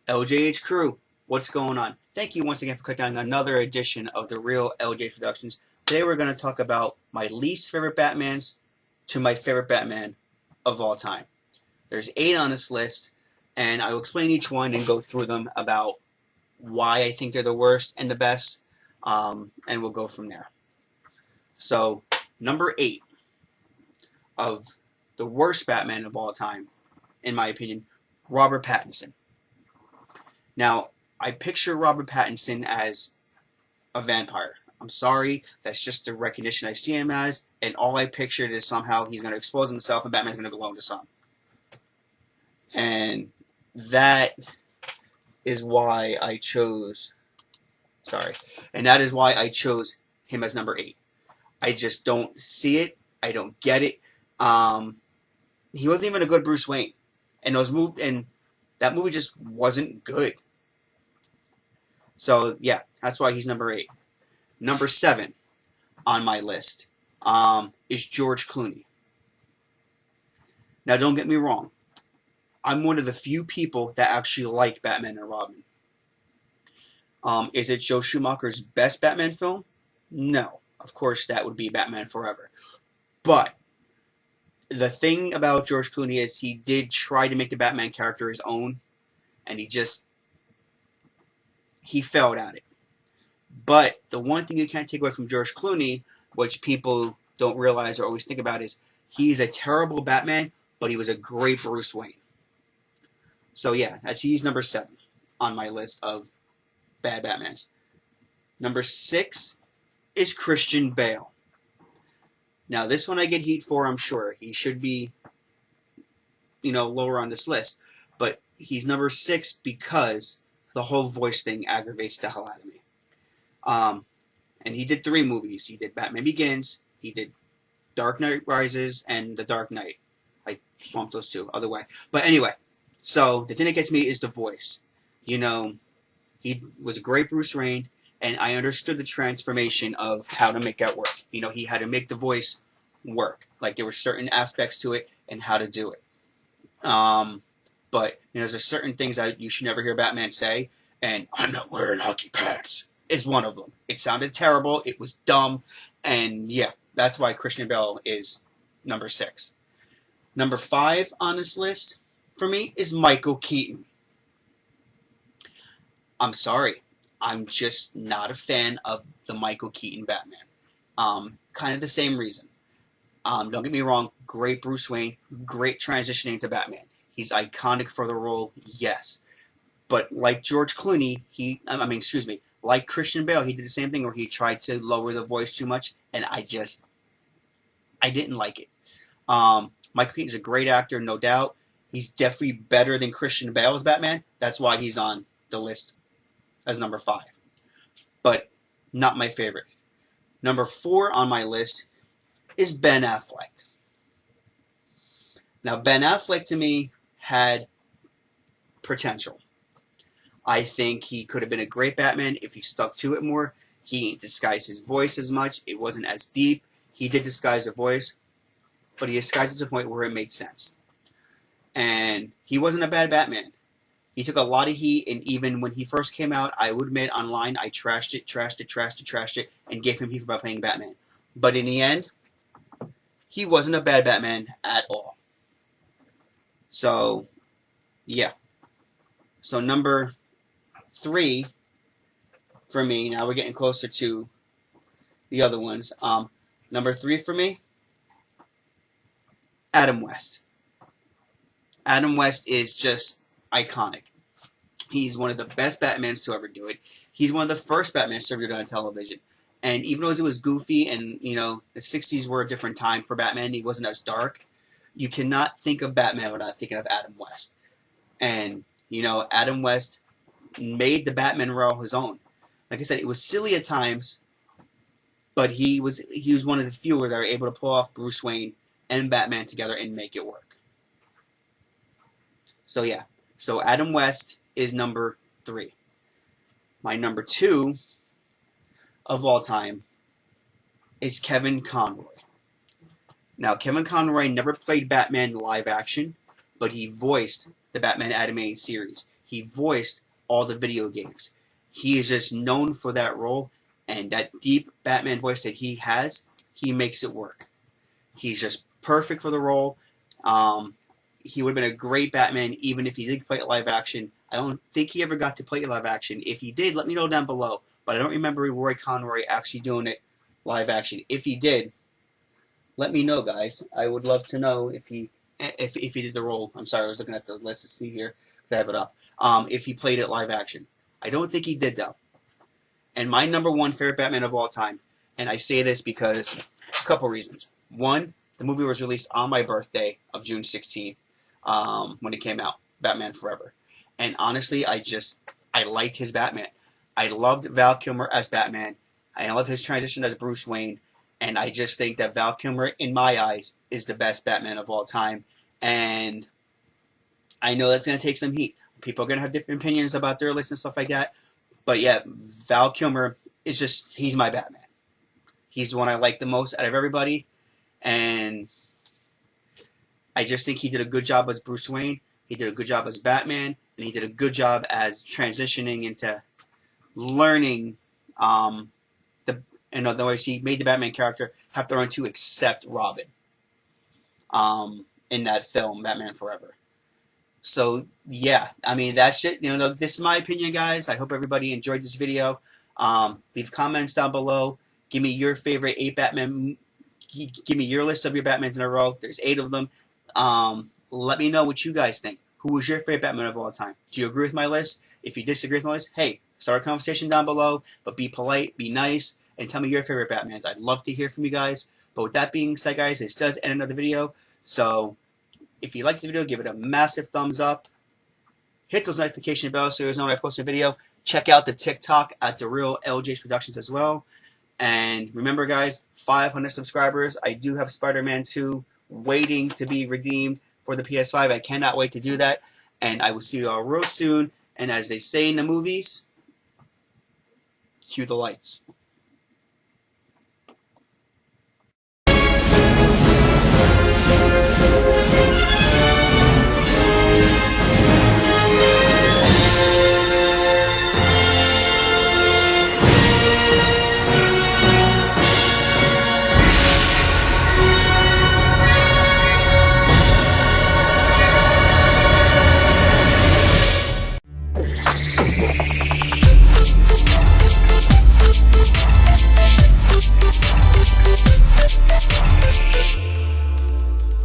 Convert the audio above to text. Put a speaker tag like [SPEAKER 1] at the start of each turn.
[SPEAKER 1] LJH crew, what's going on? Thank you once again for clicking on another edition of the Real LJ Productions. Today we're going to talk about my least favorite Batmans to my favorite Batman of all time. There's 8 on this list, and I will explain each one and go through them about why I think they're the worst and the best, and we'll go from there. So, number 8 of the worst Batman of all time, in my opinion, Robert Pattinson. Now, I picture Robert Pattinson as a vampire. I'm sorry, that's just the recognition I see him as, and all I pictured is somehow he's going to expose himself and Batman's going to glow in the sun. And that is why I chose... And that is why I chose him as number 8. I just don't see it. I don't get it. He wasn't even a good Bruce Wayne. And that movie just wasn't good. So, yeah, that's why he's number 8. Number 7 on my list is George Clooney. Now, don't get me wrong. I'm one of the few people that actually like Batman and Robin. Is it Joe Schumacher's best Batman film? No. Of course, that would be Batman Forever. But the thing about George Clooney is he did try to make the Batman character his own, and he failed at it. But the one thing you can't take away from George Clooney, which people don't realize or always think about, is he's a terrible Batman, but he was a great Bruce Wayne. So yeah, he's number 7 on my list of bad Batmans. Number 6 is Christian Bale. Now this one I get heat for, I'm sure. He should be, lower on this list. But he's number 6 because the whole voice thing aggravates the hell out of me. And he did 3 movies. He did Batman Begins, he did Dark Knight Rises, and The Dark Knight. I swamped those 2 other way. But anyway, so the thing that gets me is the voice. He was a great Bruce Wayne, and I understood the transformation of how to make that work. He had to make the voice work. Like, there were certain aspects to it and how to do it. But there's certain things that you should never hear Batman say, and "I'm not wearing hockey pads" is one of them. It sounded terrible, it was dumb, and yeah, that's why Christian Bale is number 6. Number 5 on this list for me is Michael Keaton. I'm sorry, I'm just not a fan of the Michael Keaton Batman. Kind of the same reason. Don't get me wrong, great Bruce Wayne, great transitioning to Batman. He's iconic for the role, yes. But like George Clooney, like Christian Bale, he did the same thing where he tried to lower the voice too much, and I didn't like it. Michael Keaton's a great actor, no doubt. He's definitely better than Christian Bale as Batman. That's why he's on the list as number 5. But not my favorite. Number 4 on my list is Ben Affleck. Now, Ben Affleck, to me, had potential. I think he could have been a great Batman if he stuck to it more. He didn't disguise his voice as much. It wasn't as deep. He did disguise the voice, but he disguised it to the point where it made sense. And he wasn't a bad Batman. He took a lot of heat, and even when he first came out, I would admit online, I trashed it, and gave him heat about playing Batman. But in the end, he wasn't a bad Batman at all. So, yeah. So number 3 for me, now we're getting closer to the other ones. Number 3 for me, Adam West. Adam West is just iconic. He's one of the best Batmans to ever do it. He's one of the first Batmans to ever do it on television. And even though it was goofy and, the 60s were a different time for Batman, he wasn't as dark, you cannot think of Batman without thinking of Adam West. And, Adam West made the Batman role his own. Like I said, it was silly at times, but he was one of the few that were able to pull off Bruce Wayne and Batman together and make it work. So yeah, so Adam West is number 3. My number 2 of all time is Kevin Conroy. Now, Kevin Conroy never played Batman live action, but he voiced the Batman animated series. He voiced all the video games. He is just known for that role, and that deep Batman voice that he has, he makes it work. He's just perfect for the role. He would have been a great Batman even if he did play it live action. I don't think he ever got to play it live action. If he did, let me know down below. But I don't remember Roy Conroy actually doing it live action. If he did, let me know, guys. I would love to know if he did the role. I'm sorry, I was looking at the list to see here because I have it up. If he played it live action. I don't think he did, though. And my number one favorite Batman of all time, and I say this because a couple reasons. One, the movie was released on my birthday of June 16th when it came out, Batman Forever. And honestly, I liked his Batman. I loved Val Kilmer as Batman. I loved his transition as Bruce Wayne. And I just think that Val Kilmer, in my eyes, is the best Batman of all time. And I know that's going to take some heat. People are going to have different opinions about their list and stuff like that. But yeah, Val Kilmer is just, he's my Batman. He's the one I like the most out of everybody. And I just think he did a good job as Bruce Wayne. He did a good job as Batman. And he did a good job as transitioning into learning in other words, he made the Batman character have to learn to accept Robin in that film, Batman Forever. So, yeah, I mean, that's it. This is my opinion, guys. I hope everybody enjoyed this video. Leave comments down below. Give me your favorite 8 Batman. Give me your list of your Batmans in a row. There's 8 of them. Let me know what you guys think. Who was your favorite Batman of all time? Do you agree with my list? If you disagree with my list, hey, start a conversation down below. But be polite, be nice, and tell me your favorite Batmans. I'd love to hear from you guys. But with that being said, guys, this does end another video. So if you liked the video, give it a massive thumbs up. Hit those notification bells so you know when I post a video. Check out the TikTok at The Real LJ's Productions as well. And remember, guys, 500 subscribers. I do have Spider-Man 2 waiting to be redeemed for the PS5. I cannot wait to do that. And I will see you all real soon. And as they say in the movies, cue the lights.